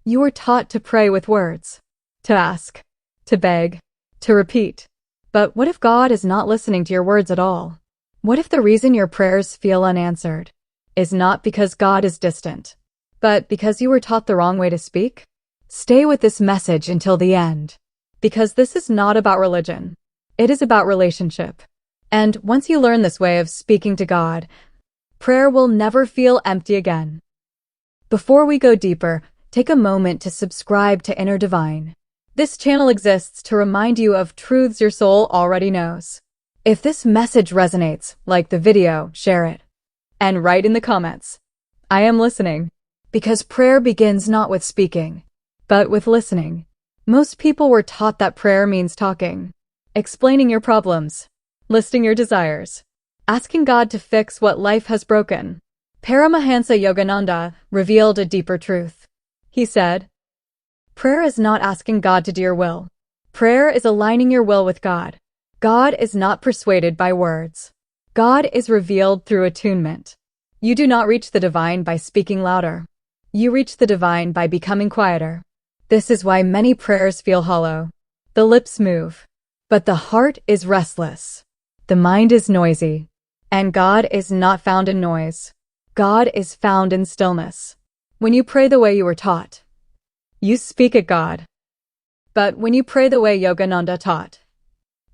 You were taught to pray with words, to ask, to beg, to repeat. But what if God is not listening to your words at all? What if the reason your prayers feel unanswered is not because God is distant, but because you were taught the wrong way to speak? Stay with this message until the end, because this is not about religion. It is about relationship. And once you learn this way of speaking to God, prayer will never feel empty again. Before we go deeper, take a moment to subscribe to Inner Divine. This channel exists to remind you of truths your soul already knows. If this message resonates, like the video, share it. And write in the comments, I am listening. Because prayer begins not with speaking, but with listening. Most people were taught that prayer means talking, explaining your problems, listing your desires, asking God to fix what life has broken. Paramahansa Yogananda revealed a deeper truth. He said, prayer is not asking God to do your will. Prayer is aligning your will with God. God is not persuaded by words. God is revealed through attunement. You do not reach the divine by speaking louder. You reach the divine by becoming quieter. This is why many prayers feel hollow. The lips move, but the heart is restless. The mind is noisy, and God is not found in noise. God is found in stillness. When you pray the way you were taught, you speak at God. But when you pray the way Yogananda taught,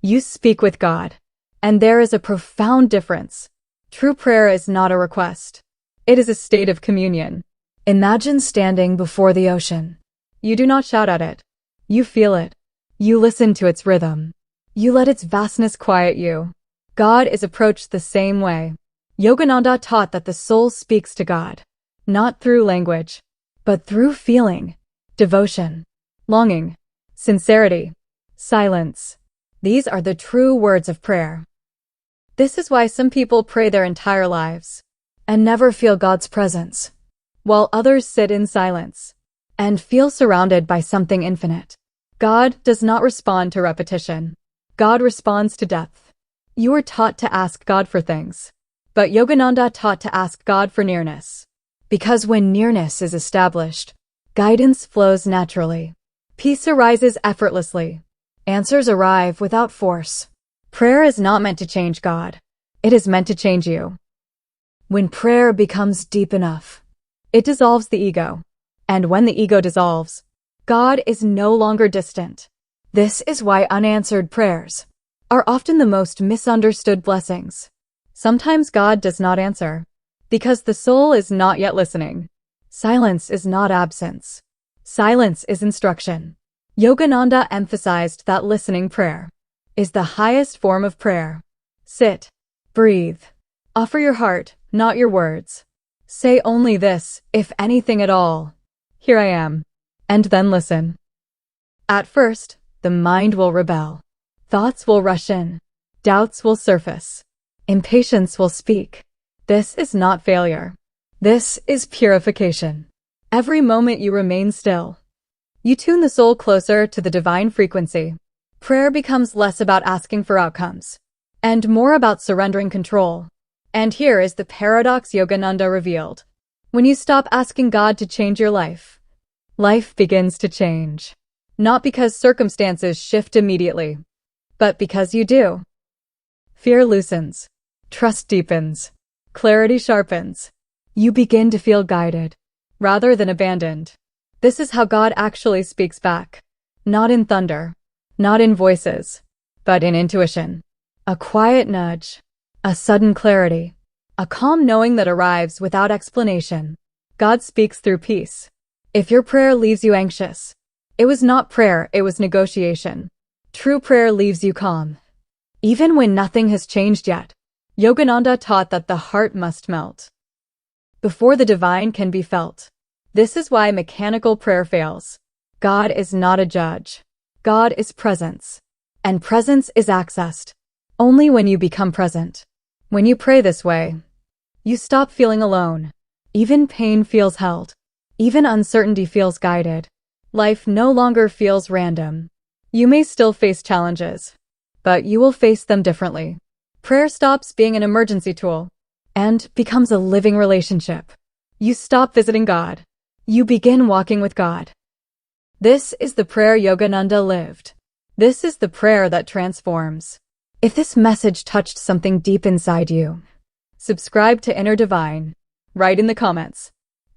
you speak with God. And there is a profound difference. True prayer is not a request. It is a state of communion. Imagine standing before the ocean. You do not shout at it. You feel it. You listen to its rhythm. You let its vastness quiet you. God is approached the same way. Yogananda taught that the soul speaks to God, not through language, but through feeling, devotion, longing, sincerity, silence. These are the true words of prayer. This is why some people pray their entire lives and never feel God's presence, while others sit in silence and feel surrounded by something infinite. God does not respond to repetition. God responds to depth. You were taught to ask God for things, but Yogananda taught to ask God for nearness. Because when nearness is established, guidance flows naturally. Peace arises effortlessly. Answers arrive without force. Prayer is not meant to change God. It is meant to change you. When prayer becomes deep enough, it dissolves the ego. And when the ego dissolves, God is no longer distant. This is why unanswered prayers are often the most misunderstood blessings. Sometimes God does not answer because the soul is not yet listening. Silence is not absence. Silence is instruction. Yogananda emphasized that listening prayer is the highest form of prayer. Sit, breathe, offer your heart, not your words. Say only this, if anything at all. Here I am. And then listen. At first, the mind will rebel. Thoughts will rush in. Doubts will surface. Impatience will speak. This is not failure. This is purification. Every moment you remain still, you tune the soul closer to the divine frequency. Prayer becomes less about asking for outcomes and more about surrendering control. And here is the paradox Yogananda revealed. When you stop asking God to change your life, life begins to change. Not because circumstances shift immediately, but because you do. Fear loosens. Trust deepens. Clarity sharpens. You begin to feel guided, rather than abandoned. This is how God actually speaks back. Not in thunder, not in voices, but in intuition. A quiet nudge, a sudden clarity, a calm knowing that arrives without explanation. God speaks through peace. If your prayer leaves you anxious, it was not prayer, it was negotiation. True prayer leaves you calm. Even when nothing has changed yet, Yogananda taught that the heart must melt before the divine can be felt. This is why mechanical prayer fails. God is not a judge. God is presence. And presence is accessed only when you become present. When you pray this way, you stop feeling alone. Even pain feels held. Even uncertainty feels guided. Life no longer feels random. You may still face challenges, but you will face them differently. Prayer stops being an emergency tool and becomes a living relationship. You stop visiting God. You begin walking with God. This is the prayer Yogananda lived. This is the prayer that transforms. If this message touched something deep inside you, subscribe to Inner Divine. Write in the comments,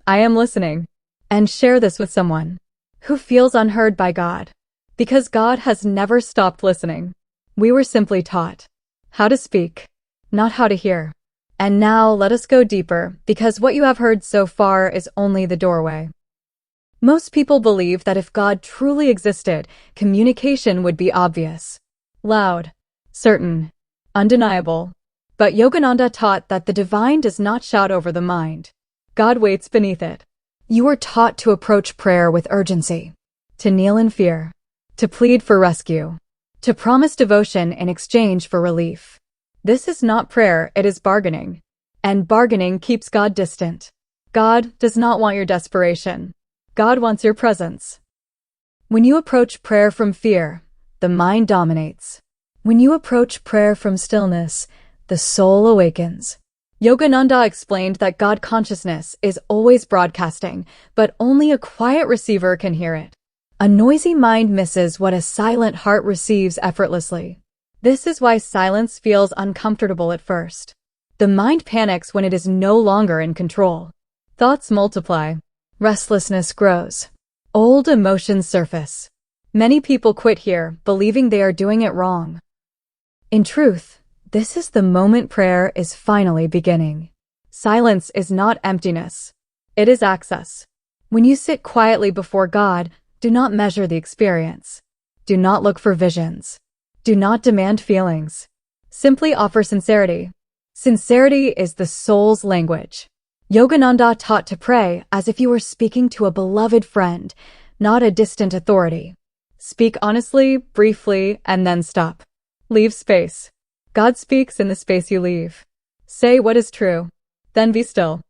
"I am listening," and share this with someone who feels unheard by God. Because God has never stopped listening. We were simply taught how to speak, not how to hear. And now let us go deeper, because what you have heard so far is only the doorway. Most people believe that if God truly existed, communication would be obvious, loud, certain, undeniable. But Yogananda taught that the divine does not shout over the mind. God waits beneath it. You are taught to approach prayer with urgency, to kneel in fear, to plead for rescue, to promise devotion in exchange for relief. This is not prayer, it is bargaining. And bargaining keeps God distant. God does not want your desperation. God wants your presence. When you approach prayer from fear, the mind dominates. When you approach prayer from stillness, the soul awakens. Yogananda explained that God consciousness is always broadcasting, but only a quiet receiver can hear it. A noisy mind misses what a silent heart receives effortlessly. This is why silence feels uncomfortable at first. The mind panics when it is no longer in control. Thoughts multiply. Restlessness grows. Old emotions surface. Many people quit here, believing they are doing it wrong. In truth, this is the moment prayer is finally beginning. Silence is not emptiness. It is access. When you sit quietly before God, do not measure the experience. Do not look for visions. Do not demand feelings. Simply offer sincerity. Sincerity is the soul's language. Yogananda taught to pray as if you were speaking to a beloved friend, not a distant authority. Speak honestly, briefly, and then stop. Leave space. God speaks in the space you leave. Say what is true. Then be still.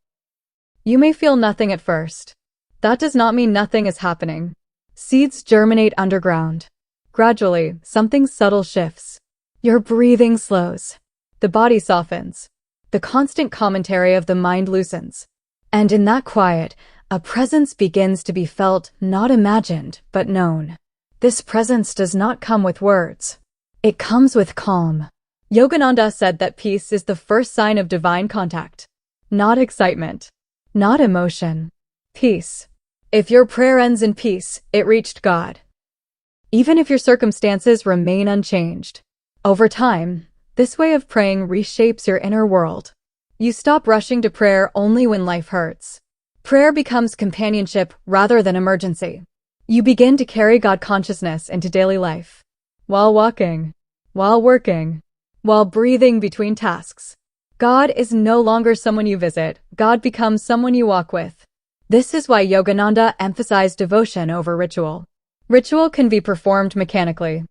You may feel nothing at first. That does not mean nothing is happening. Seeds germinate underground. Gradually, something subtle shifts. Your breathing slows. The body softens. The constant commentary of the mind loosens. And in that quiet, a presence begins to be felt, not imagined, but known. This presence does not come with words. It comes with calm. Yogananda said that peace is the first sign of divine contact. Not excitement. Not emotion. Peace. If your prayer ends in peace, it reached God. Even if your circumstances remain unchanged. Over time, this way of praying reshapes your inner world. You stop rushing to prayer only when life hurts. Prayer becomes companionship rather than emergency. You begin to carry God consciousness into daily life. While walking, while working, while breathing between tasks. God is no longer someone you visit. God becomes someone you walk with. This is why Yogananda emphasized devotion over ritual. Ritual can be performed mechanically.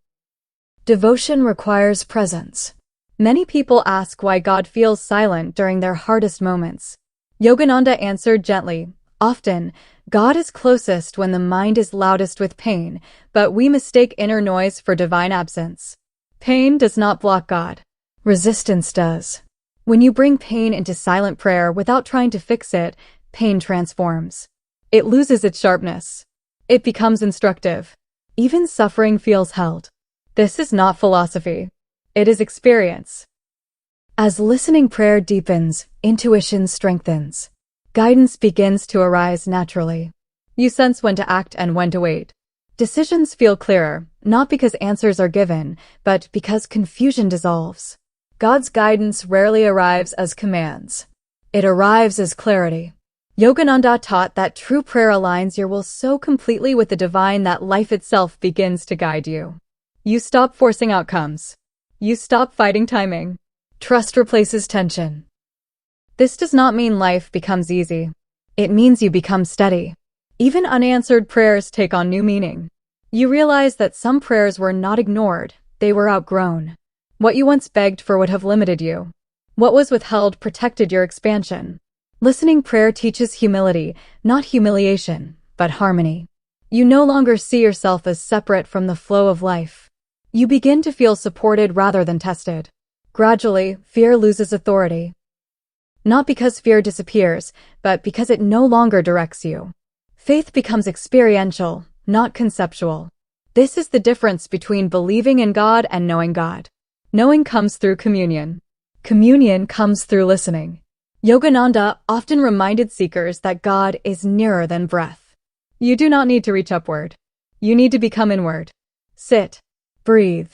Devotion requires presence. Many people ask why God feels silent during their hardest moments. Yogananda answered gently, often, God is closest when the mind is loudest with pain, but we mistake inner noise for divine absence. Pain does not block God. Resistance does. When you bring pain into silent prayer without trying to fix it, pain transforms. It loses its sharpness. It becomes instructive. Even suffering feels held. This is not philosophy. It is experience. As listening prayer deepens, intuition strengthens. Guidance begins to arise naturally. You sense when to act and when to wait. Decisions feel clearer, not because answers are given, but because confusion dissolves. God's guidance rarely arrives as commands. It arrives as clarity. Yogananda taught that true prayer aligns your will so completely with the divine that life itself begins to guide you. You stop forcing outcomes. You stop fighting timing. Trust replaces tension. This does not mean life becomes easy. It means you become steady. Even unanswered prayers take on new meaning. You realize that some prayers were not ignored, they were outgrown. What you once begged for would have limited you. What was withheld protected your expansion. Listening prayer teaches humility, not humiliation, but harmony. You no longer see yourself as separate from the flow of life. You begin to feel supported rather than tested. Gradually, fear loses authority. Not because fear disappears, but because it no longer directs you. Faith becomes experiential, not conceptual. This is the difference between believing in God and knowing God. Knowing comes through communion. Communion comes through listening. Yogananda often reminded seekers that God is nearer than breath. You do not need to reach upward. You need to become inward. Sit. Breathe.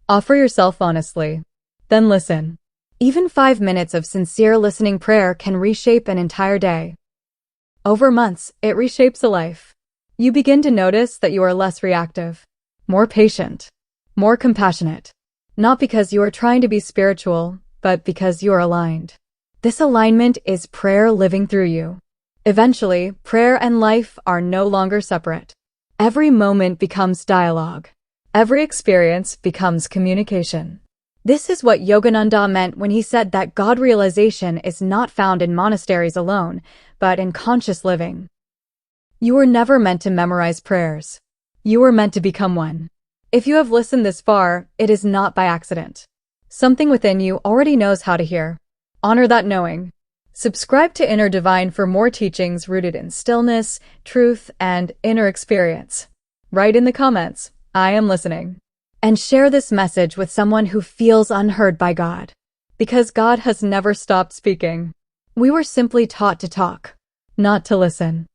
Offer yourself honestly. Then listen. Even 5 minutes of sincere listening prayer can reshape an entire day. Over months, it reshapes a life. You begin to notice that you are less reactive, more patient, more compassionate. Not because you are trying to be spiritual, but because you are aligned. This alignment is prayer living through you. Eventually, prayer and life are no longer separate. Every moment becomes dialogue. Every experience becomes communication. This is what Yogananda meant when he said that God realization is not found in monasteries alone, but in conscious living. You were never meant to memorize prayers. You were meant to become one. If you have listened this far, it is not by accident. Something within you already knows how to hear. Honor that knowing. Subscribe to Inner Divine for more teachings rooted in stillness, truth, and inner experience. Write in the comments, "I am listening." And share this message with someone who feels unheard by God. Because God has never stopped speaking. We were simply taught to talk, not to listen.